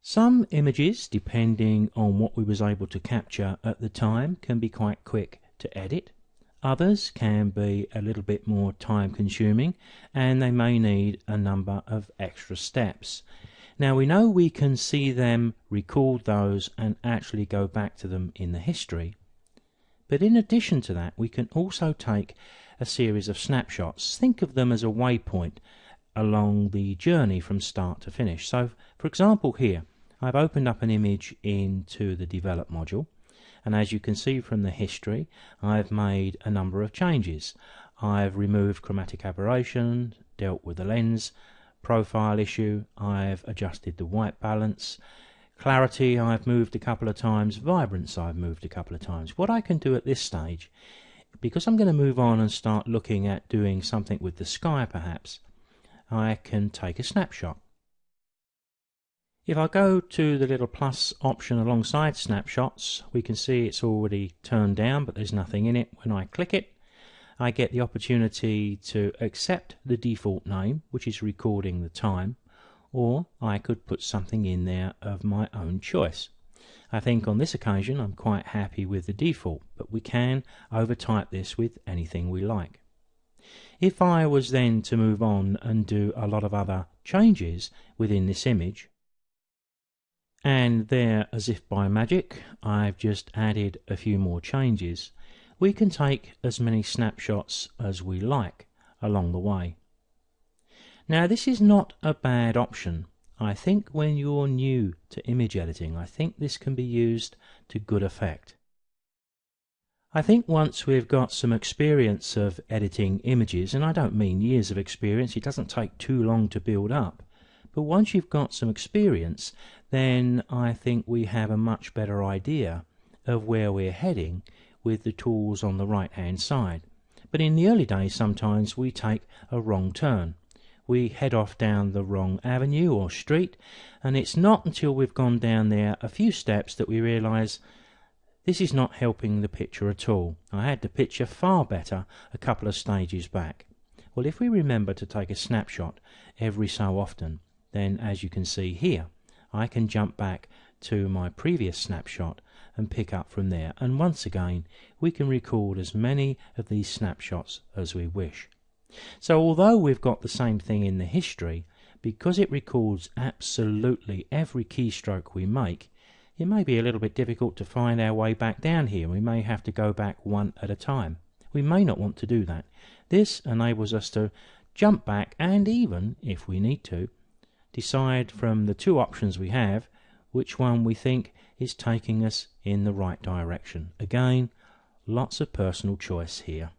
Some images, depending on what we was able to capture at the time, can be quite quick to edit. Others can be a little bit more time consuming, and they may need a number of extra steps. Now we know we can see them, record those, and actually go back to them in the history. But in addition to that, we can also take a series of snapshots. Think of them as a waypoint along the journey from start to finish. So for example here, I've opened up an image into the develop module, and as you can see from the history, I've made a number of changes. I've removed chromatic aberration, dealt with the lens profile issue, I've adjusted the white balance, clarity I've moved a couple of times, vibrance I've moved a couple of times. What I can do at this stage, because I'm going to move on and start looking at doing something with the sky perhaps, I can take a snapshot. If I go to the little plus option alongside snapshots, we can see it's already turned down, but there's nothing in it. When I click it, I get the opportunity to accept the default name, which is recording the time, or I could put something in there of my own choice. I think on this occasion I'm quite happy with the default, but we can overtype this with anything we like. If I was then to move on and do a lot of other changes within this image, and there, as if by magic, I've just added a few more changes, we can take as many snapshots as we like along the way. Now this is not a bad option. I think when you're new to image editing, I think this can be used to good effect. I think once we've got some experience of editing images, and I don't mean years of experience, it doesn't take too long to build up, but once you've got some experience, then I think we have a much better idea of where we're heading with the tools on the right hand side. But in the early days sometimes we take a wrong turn. We head off down the wrong avenue or street, and it's not until we've gone down there a few steps that we realise this is not helping the picture at all. I had the picture far better a couple of stages back. Well, if we remember to take a snapshot every so often, then as you can see here, I can jump back to my previous snapshot and pick up from there, and once again we can record as many of these snapshots as we wish. So although we've got the same thing in the history, because it records absolutely every keystroke we make, it may be a little bit difficult to find our way back down here. We may have to go back one at a time. We may not want to do that. This enables us to jump back and even, if we need to, decide from the two options we have which one we think is taking us in the right direction. Again, lots of personal choice here.